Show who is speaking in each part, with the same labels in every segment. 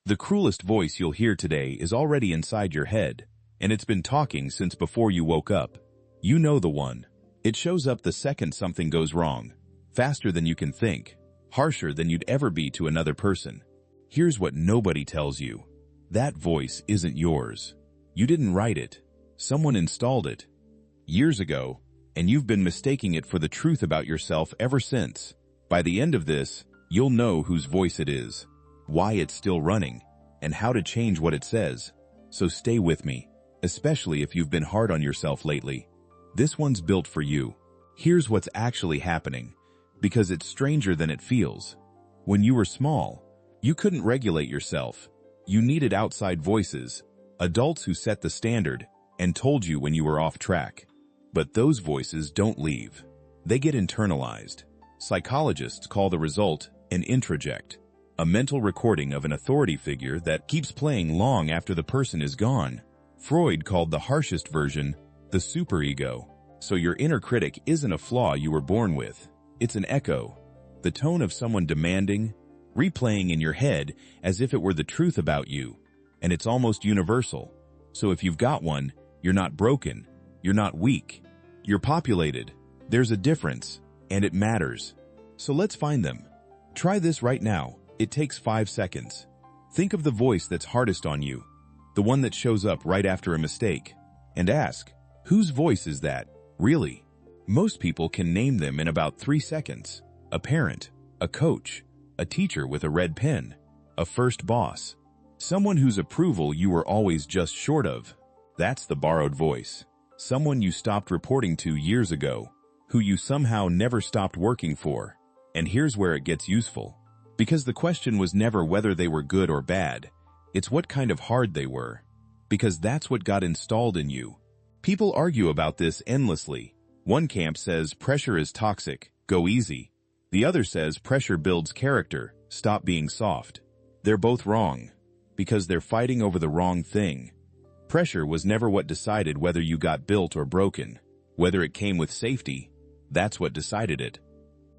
Speaker 1: The cruelest voice you'll hear today is already inside your head, and it's been talking since before you woke up. You know the one. It shows up the second something goes wrong, faster than you can think, harsher than you'd ever be to another person. Here's what nobody tells you. That voice isn't yours. You didn't write it. Someone installed it years ago, and you've been mistaking it for the truth about yourself ever since. By the end of this, you'll know whose voice it is, why it's still running, and how to change what it says. So stay with me, especially if you've been hard on yourself lately. This one's built for you. Here's what's actually happening, because it's stranger than it feels. When you were small, you couldn't regulate yourself. You needed outside voices, adults who set the standard and told you when you were off track. But those voices don't leave. They get internalized. Psychologists call the result an introject, a mental recording of an authority figure that keeps playing long after the person is gone. Freud called the harshest version the superego. So your inner critic isn't a flaw you were born with. It's an echo, the tone of someone demanding, replaying in your head as if it were the truth about you. And it's almost universal. So if you've got one, you're not broken, you're not weak, you're populated. There's a difference, and it matters. So let's find them. Try this right now. It takes 5 seconds. Think of the voice that's hardest on you, the one that shows up right after a mistake, and ask, whose voice is that, really? Most people can name them in about 3 seconds. A parent, a coach, a teacher with a red pen, a first boss, someone whose approval you were always just short of. That's the borrowed voice. Someone you stopped reporting to years ago, who you somehow never stopped working for. And here's where it gets useful. Because the question was never whether they were good or bad. It's what kind of hard they were. Because that's what got installed in you. People argue about this endlessly. One camp says pressure is toxic, go easy. The other says pressure builds character, stop being soft. They're both wrong, because they're fighting over the wrong thing. Pressure was never what decided whether you got built or broken. Whether it came with safety, that's what decided it.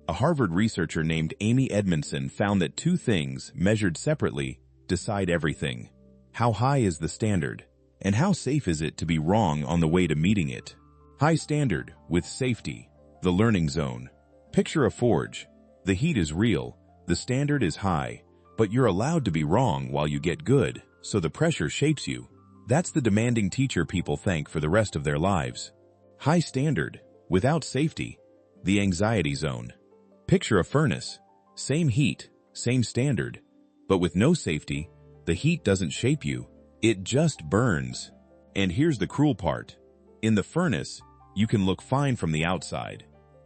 Speaker 1: A Harvard researcher named Amy Edmondson found that 2 things, measured separately, decide everything. How high is the standard? And how safe is it to be wrong on the way to meeting it? High standard, with safety, the learning zone. Picture a forge. The heat is real, the standard is high, but you're allowed to be wrong while you get good, so the pressure shapes you. That's the demanding teacher people thank for the rest of their lives. High standard, without safety, the anxiety zone. Picture a furnace. Same heat, same standard, but with no safety, the heat doesn't shape you. It just burns. And here's the cruel part. In the furnace, you can look fine from the outside.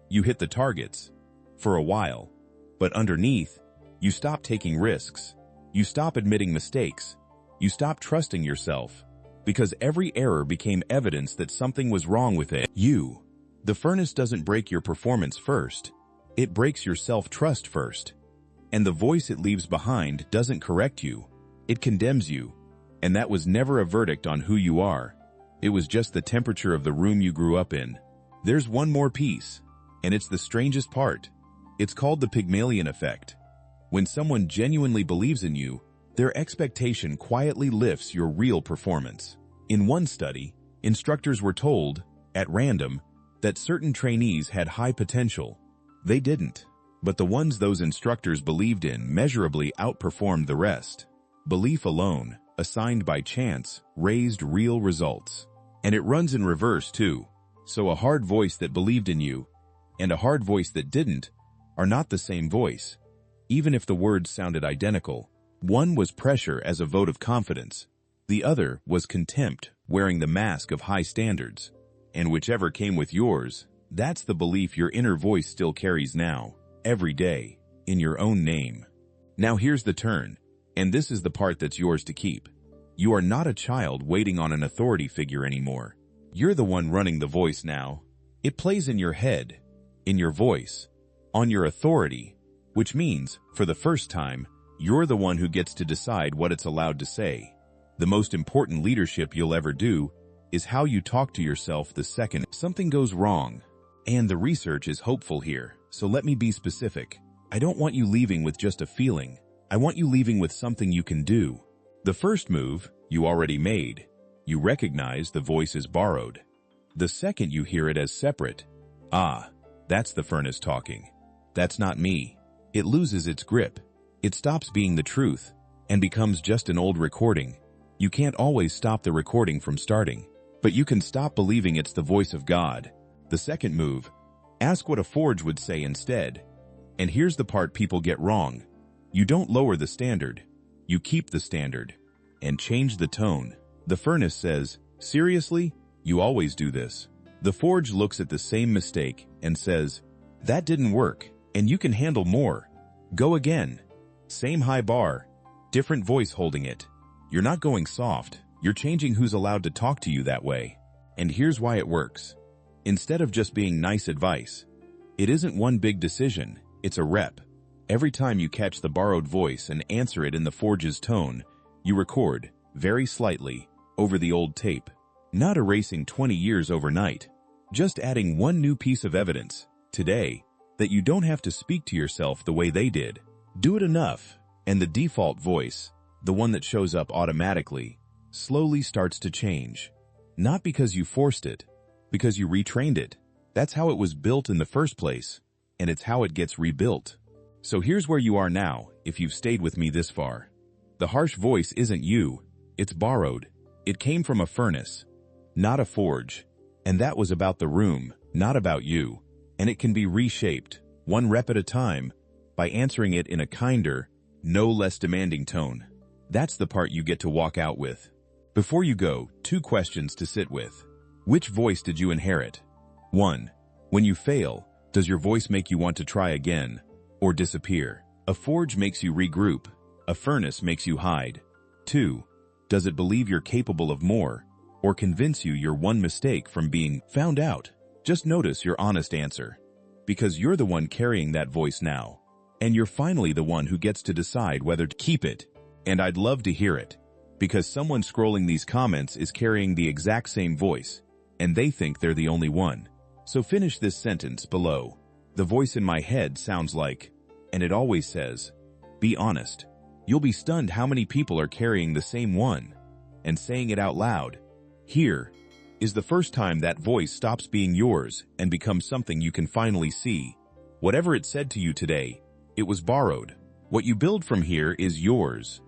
Speaker 1: You hit the targets for a while, but underneath, you stop taking risks. You stop admitting mistakes. You stop trusting yourself, because every error became evidence that something was wrong with it. The furnace doesn't break your performance first. It breaks your self-trust first. And the voice it leaves behind doesn't correct you. It condemns you. And that was never a verdict on who you are. It was just the temperature of the room you grew up in. There's one more piece, and it's the strangest part. It's called the Pygmalion effect. When someone genuinely believes in you, their expectation quietly lifts your real performance. In one study, instructors were told, at random, that certain trainees had high potential. They didn't, but the ones those instructors believed in measurably outperformed the rest. Belief alone, assigned by chance, raised real results. And it runs in reverse too. So a hard voice that believed in you and a hard voice that didn't are not the same voice. Even if the words sounded identical, one was pressure as a vote of confidence. The other was contempt, wearing the mask of high standards. And whichever came with yours, that's the belief your inner voice still carries now, every day, in your own name. Now here's the turn, and this is the part that's yours to keep. You are not a child waiting on an authority figure anymore. You're the one running the voice now. It plays in your head, in your voice, on your authority, which means, for the first time, you're the one who gets to decide what it's allowed to say. The most important leadership you'll ever do is how you talk to yourself the second something goes wrong. And the research is hopeful here, so let me be specific. I don't want you leaving with just a feeling. I want you leaving with something you can do, The first move, you already made. You recognize the voice is borrowed. The second you hear it as separate. Ah, that's the furnace talking. That's not me. It loses its grip. It stops being the truth and becomes just an old recording. You can't always stop the recording from starting, but you can stop believing it's the voice of God. The second move, ask what a forge would say instead. And here's the part people get wrong. You don't lower the standard. You keep the standard and change the tone. The furnace says, seriously? You always do this. The forge looks at the same mistake and says, that didn't work, and you can handle more. Go again. Same high bar, different voice holding it. You're not going soft. You're changing who's allowed to talk to you that way. And here's why it works. Instead of just being nice advice, it isn't one big decision. It's a rep. Every time you catch the borrowed voice and answer it in the forge's tone, you record, very slightly, over the old tape. Not erasing 20 years overnight. Just adding one new piece of evidence, today, that you don't have to speak to yourself the way they did. Do it enough, and the default voice, the one that shows up automatically, slowly starts to change. Not because you forced it, because you retrained it. That's how it was built in the first place, and it's how it gets rebuilt. So here's where you are now, if you've stayed with me this far. The harsh voice isn't you, it's borrowed. It came from a furnace, not a forge. And that was about the room, not about you. And it can be reshaped, one rep at a time, by answering it in a kinder, no less demanding tone. That's the part you get to walk out with. Before you go, 2 questions to sit with. Which voice did you inherit? 1. When you fail, does your voice make you want to try again, or disappear? A forge makes you regroup. A furnace makes you hide. 2. Does it believe you're capable of more, or convince you you're one mistake from being found out? Just notice your honest answer, because you're the one carrying that voice now, and you're finally the one who gets to decide whether to keep it. And I'd love to hear it, because someone scrolling these comments is carrying the exact same voice, and they think they're the only one. So finish this sentence below. The voice in my head sounds like, and it always says, be honest. You'll be stunned how many people are carrying the same one, and saying it out loud. Here is the first time that voice stops being yours and becomes something you can finally see. Whatever it said to you today, it was borrowed. What you build from here is yours.